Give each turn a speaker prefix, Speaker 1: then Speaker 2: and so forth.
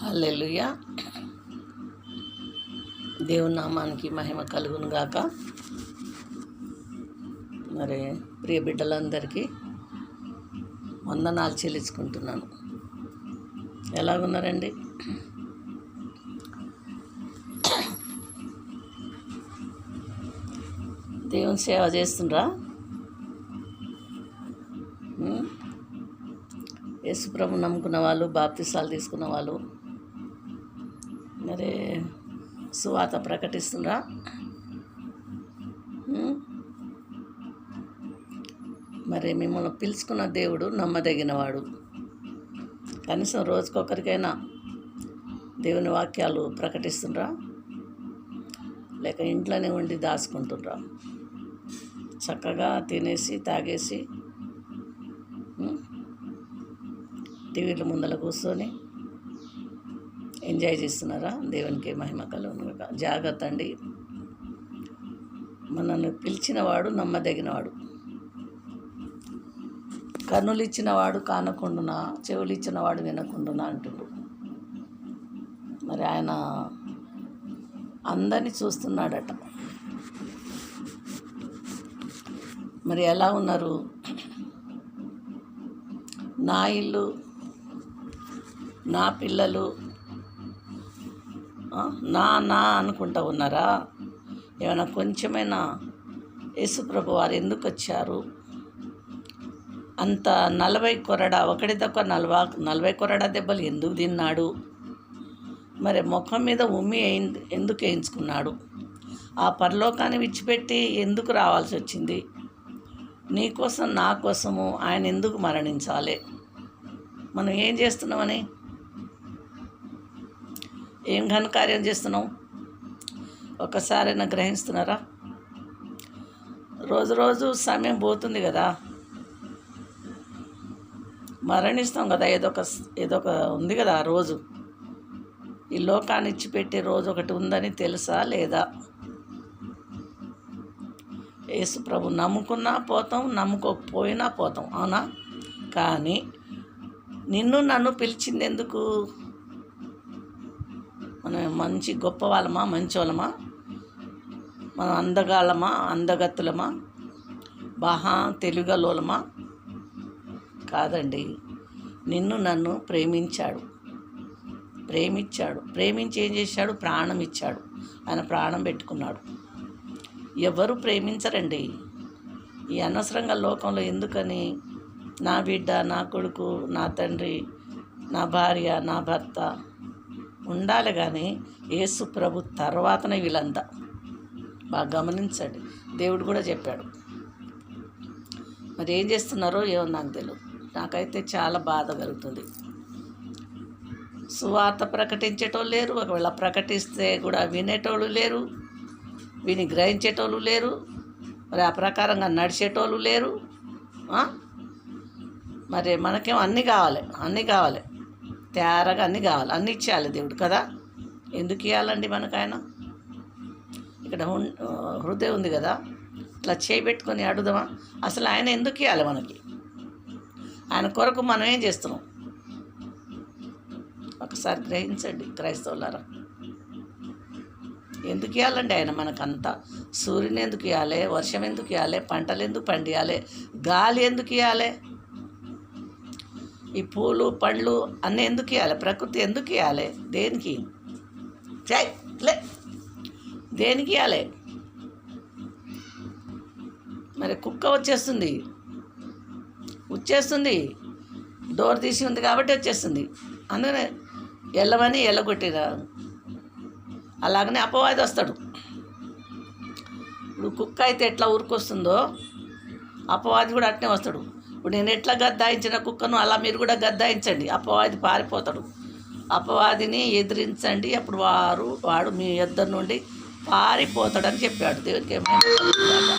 Speaker 1: హల్లెలూయా. దేవుని నామానికి మహిమ కలుగును గాక. మరి ప్రియ బిడ్డలందరికీ వందనాలు చెల్లించుకుంటున్నాను. ఎలాగున్నారండి? దేవుని సేవ చేస్తుండ్రా? యేసుప్రభు నమ్ముకున్న వాళ్ళు, బాప్తిసాలు తీసుకున్న వాళ్ళు మరి సువార్త ప్రకటిస్తుండ్రా? మరి మిమ్మల్ని పిలుచుకున్న దేవుడు నమ్మదగినవాడు. కనీసం రోజుకొకరికైనా దేవుని వాక్యాలు ప్రకటిస్తుండ్రా? లేక ఇంట్లోనే ఉండి దాచుకుంటుండ్రా? చక్కగా తినేసి తాగేసి టీవీల ముందర కూర్చొని ఎంజాయ్ చేస్తున్నారా? దేవునికి మహిమ కలుగును. జాగ్రత్త అండి. మనల్ని పిలిచినవాడు నమ్మదగినవాడు. కన్నులు ఇచ్చినవాడు కానకుండునా, చెవులు ఇచ్చినవాడు వినకుండునా అంటుండు. మరి ఆయన అందరినీ చూస్తున్నాడట. మరి ఎలా ఉన్నారు? నా ఇల్లు, నా పిల్లలు, నా అనుకుంటా ఉన్నారా? ఏమైనా కొంచెమైనా యేసుప్రభు వారు ఎందుకు వచ్చారు? అంత 40 కొరడా, ఒకటి తక్కువ 40 కొరడా దెబ్బలు ఎందుకు తిన్నాడు? మరి ముఖం మీద ఉమ్మి ఎందుకు వేయించుకున్నాడు? ఆ పరలోకాన్ని విడిచిపెట్టి ఎందుకు రావాల్సి వచ్చింది? నీ కోసం, నా కోసము ఆయన ఎందుకు మరణించాలి? మనం ఏం చేస్తున్నామని, ఏం ఘనకార్యం చేస్తున్నాం? ఒక్కసారైనా గ్రహిస్తున్నారా? రోజు సమయం పోతుంది కదా, మరణిస్తాం కదా. ఏదో ఒక ఉంది కదా ఆ రోజు. ఈ లోకాన్ని ఇచ్చిపెట్టే రోజు ఒకటి ఉందని తెలుసా లేదా? యేసు ప్రభు నమ్ముకున్నా పోతాం, నమ్ముకోకపోయినా పోతాం, అవునా? కానీ నిన్ను నన్ను పిలిచింది ఎందుకు? మనం మంచి గొప్ప వాళ్ళమా, మంచి వాళ్ళమా, మనం అందగాళ్ళమా, అందగత్తులమా, బాగా తెలుగలోలమా? కాదండి. నిన్ను నన్ను ప్రేమించాడు. ప్రేమించి ఏం చేశాడు? ప్రాణం ఇచ్చాడు. ఆయన ప్రాణం పెట్టుకున్నాడు. ఎవరు ప్రేమించరండి ఈ అనవసరంగా లోకంలో. ఎందుకని? నా బిడ్డ, నా కొడుకు, నా తండ్రి, నా భార్య, నా భర్త ఉండాలి. కానీ యేసు ప్రభు తర్వాతనే వీళ్ళంతా. బాగా గమనించండి. దేవుడు కూడా చెప్పాడు. మరి ఏం చేస్తున్నారో ఏమో నాకు తెలియదు. నాకైతే చాలా బాధ కలుగుతుంది. సువార్త ప్రకటించేటోళ్ళు లేరు. ఒకవేళ ప్రకటిస్తే కూడా వినేటోళ్ళు లేరు, విని గ్రహించేటోళ్ళు లేరు, మరి ఆ ప్రకారంగా నడిచేటోళ్ళు లేరు. మరి మనకేమో అన్నీ కావాలి, తేరగా అన్నీ కావాలి, అన్నీ ఇచ్చేయాలి దేవుడు కదా. ఎందుకు ఇవ్వాలండి మనకు ఆయన? ఇక్కడ హృదయం ఉంది కదా, ఇట్లా చేయబెట్టుకొని అడుగుదామా? అసలు ఆయన ఎందుకు ఇవ్వాలి మనకి? ఆయన కొరకు మనం ఏం చేస్తున్నాం? ఒకసారి గ్రహించండి క్రైస్తవులారా. ఎందుకు ఇవ్వాలండి ఆయన మనకంతా? సూర్యుని ఎందుకు ఇవ్వాలి? వర్షం ఎందుకు ఇవ్వాలి? పంటలు ఎందుకు పండియాలి? గాలి ఎందుకు ఇవ్వాలి? ఈ పూలు పళ్ళు అన్నీ ఎందుకు ఇవ్వాలి? ప్రకృతి ఎందుకు ఇవ్వాలి? దేనికి? దేనికి ఇవ్వాలి? మరి కుక్క వచ్చేస్తుంది, డోర్ తీసి ఉంది కాబట్టి వచ్చేస్తుంది. అందుకనే ఎల్లమని ఎల్లగొట్టిరా. అలాగనే అపవాది వస్తాడు. ఇప్పుడు కుక్క అయితే ఎట్లా ఊరుకొస్తుందో అపవాది కూడా అట్నే వస్తాడు. ఇప్పుడు నేను ఎట్లా గద్దాయించిన కుక్కను అలా మీరు కూడా గద్దాయించండి. అపవాది పారిపోతాడు. అపవాదిని ఎదిరించండి, అప్పుడు వాడు మీ యొద్ద నుండి పారిపోతాడని చెప్పాడు. దేవునికి ఏమైనా